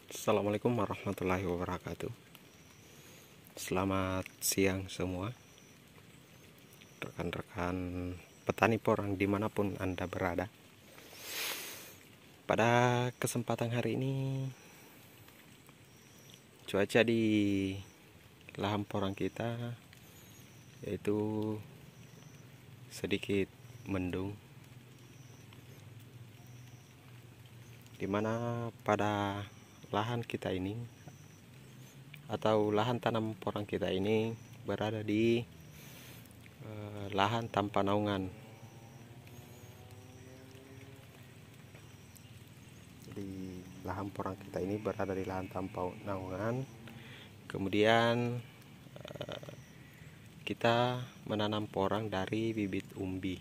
Assalamualaikum warahmatullahi wabarakatuh. Selamat siang semua rekan-rekan petani porang dimanapun Anda berada. Pada kesempatan hari ini cuaca di lahan porang kita yaitu sedikit mendung, dimana pada lahan kita ini atau lahan tanam porang kita ini berada di lahan tanpa naungan. Jadi lahan porang kita ini berada di lahan tanpa naungan. Kemudian kita menanam porang dari bibit umbi.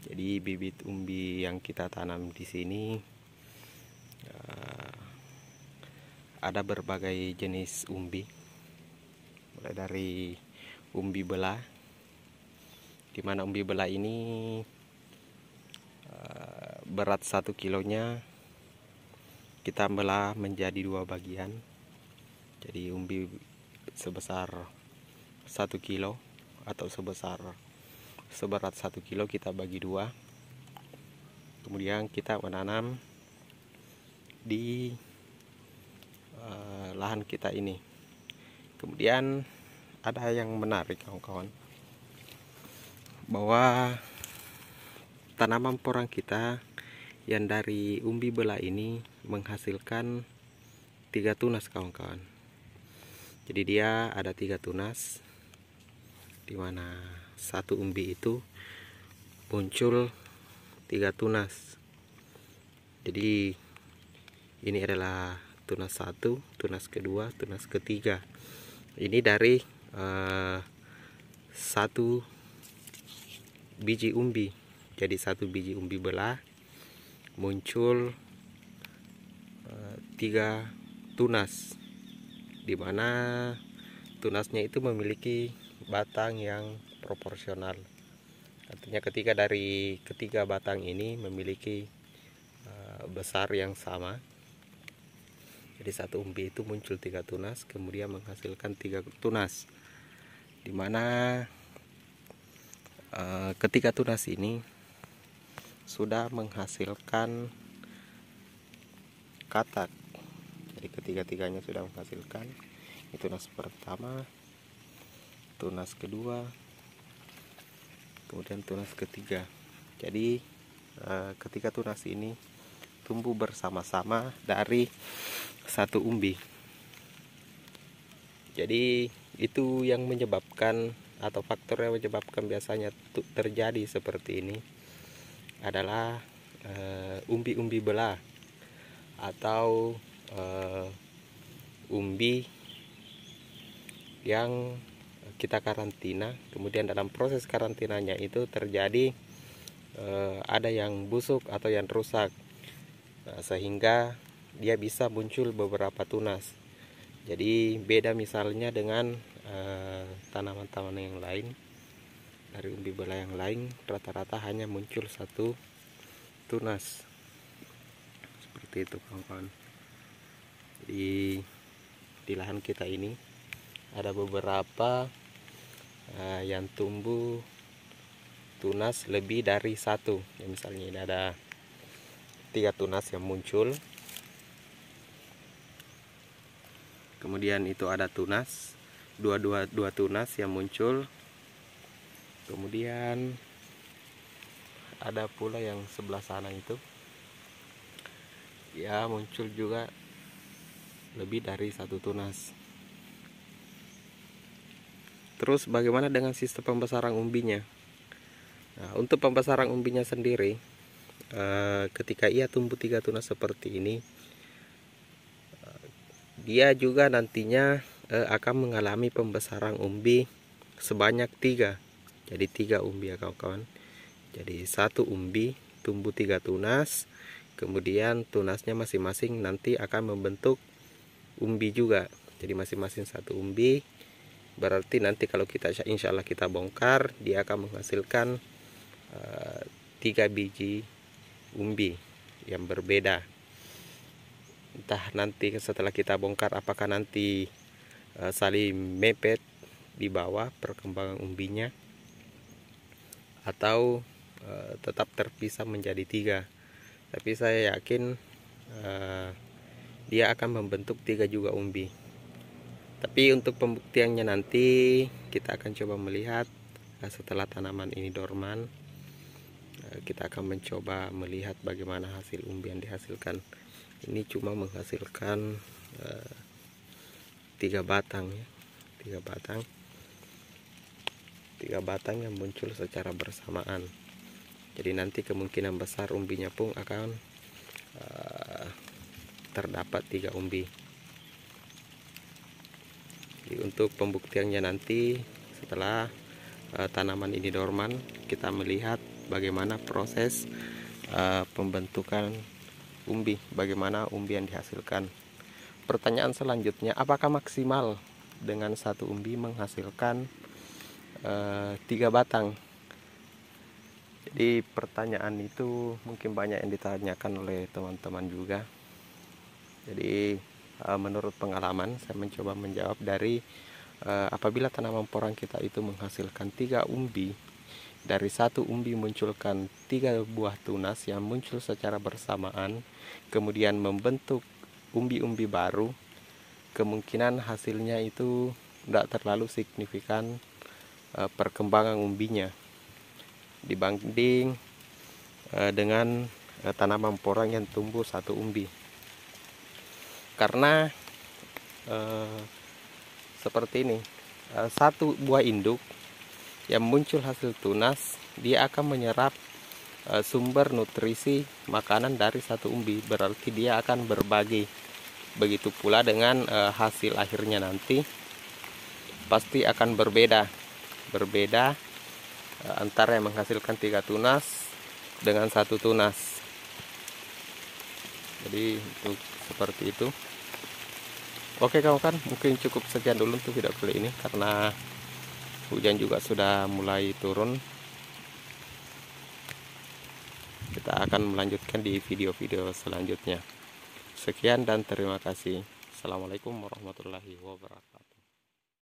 Jadi bibit umbi yang kita tanam di sini ada berbagai jenis umbi, mulai dari umbi belah, dimana umbi belah ini berat 1 kilonya kita belah menjadi 2 bagian. Jadi umbi sebesar 1 kilo atau seberat 1 kilo kita bagi 2. Kemudian kita menanam di lahan kita ini. Kemudian ada yang menarik kawan-kawan, bahwa tanaman porang kita yang dari umbi belah ini menghasilkan 3 tunas kawan-kawan. Jadi dia ada 3 tunas, dimana satu umbi itu muncul 3 tunas. Jadi ini adalah tunas 1, tunas kedua, tunas ketiga. Ini dari 1 biji umbi. Jadi 1 biji umbi belah muncul 3 tunas, dimana tunasnya itu memiliki batang yang proporsional. Artinya dari ketiga batang ini memiliki besar yang sama. Jadi satu umbi itu muncul 3 tunas, kemudian menghasilkan 3 tunas, dimana ketiga tunas ini sudah menghasilkan katak. Jadi ketiga-tiganya sudah menghasilkan. Ini tunas pertama, tunas kedua, kemudian tunas ketiga. Jadi ketiga tunas ini tumbuh bersama-sama dari satu umbi. Jadi itu yang menyebabkan, atau faktor yang menyebabkan biasanya terjadi seperti ini adalah umbi-umbi belah atau umbi yang kita karantina. Kemudian dalam proses karantinanya itu terjadi ada yang busuk atau yang rusak, sehingga dia bisa muncul beberapa tunas. Jadi beda misalnya dengan tanaman-tanaman yang lain, dari umbi belah yang lain rata-rata hanya muncul 1 tunas. Seperti itu kawan-kawan. Jadi di lahan kita ini ada beberapa yang tumbuh tunas lebih dari 1. Ya, misalnya ini ada 3 tunas yang muncul. Kemudian itu ada tunas, dua tunas yang muncul. Kemudian ada pula yang sebelah sana itu, ya muncul juga lebih dari 1 tunas. Terus bagaimana dengan sistem pembesaran umbinya? Nah, untuk pembesaran umbinya sendiri, ketika ia tumbuh 3 tunas seperti ini, dia juga nantinya akan mengalami pembesaran umbi sebanyak 3. Jadi 3 umbi ya kawan-kawan. Jadi 1 umbi tumbuh 3 tunas, kemudian tunasnya masing-masing nanti akan membentuk umbi juga. Jadi masing-masing 1 umbi. Berarti nanti kalau kita insya Allah kita bongkar, dia akan menghasilkan 3 biji umbi yang berbeda. Entah nanti setelah kita bongkar apakah nanti saling mepet di bawah perkembangan umbinya, atau tetap terpisah menjadi 3. Tapi saya yakin dia akan membentuk 3 juga umbi. Tapi untuk pembuktiannya nanti kita akan coba melihat setelah tanaman ini dorman. Kita akan mencoba melihat bagaimana hasil umbi yang dihasilkan. Ini cuma menghasilkan 3 batang ya, 3 batang yang muncul secara bersamaan. Jadi nanti kemungkinan besar umbinya pun akan terdapat 3 umbi. Jadi untuk pembuktiannya nanti setelah tanaman ini dorman, kita melihat bagaimana proses pembentukan umbi, bagaimana umbi yang dihasilkan. Pertanyaan selanjutnya, apakah maksimal dengan 1 umbi menghasilkan 3 batang? Jadi pertanyaan itu mungkin banyak yang ditanyakan oleh teman-teman juga. Jadi menurut pengalaman saya mencoba menjawab dari apabila tanaman porang kita itu menghasilkan 3 umbi, dari 1 umbi munculkan 3 buah tunas yang muncul secara bersamaan, kemudian membentuk umbi-umbi baru, kemungkinan hasilnya itu tidak terlalu signifikan perkembangan umbinya dibanding dengan tanaman porang yang tumbuh 1 umbi. Karena seperti ini, 1 buah induk yang muncul hasil tunas, dia akan menyerap sumber nutrisi makanan dari 1 umbi, berarti dia akan berbagi. Begitu pula dengan hasil akhirnya nanti pasti akan berbeda antara yang menghasilkan 3 tunas dengan 1 tunas. Jadi untuk seperti itu. Oke kawan-kawan, mungkin cukup sekian dulu untuk video kali ini, karena hujan juga sudah mulai turun. Kita akan melanjutkan di video-video selanjutnya. Sekian dan terima kasih. Assalamualaikum warahmatullahi wabarakatuh.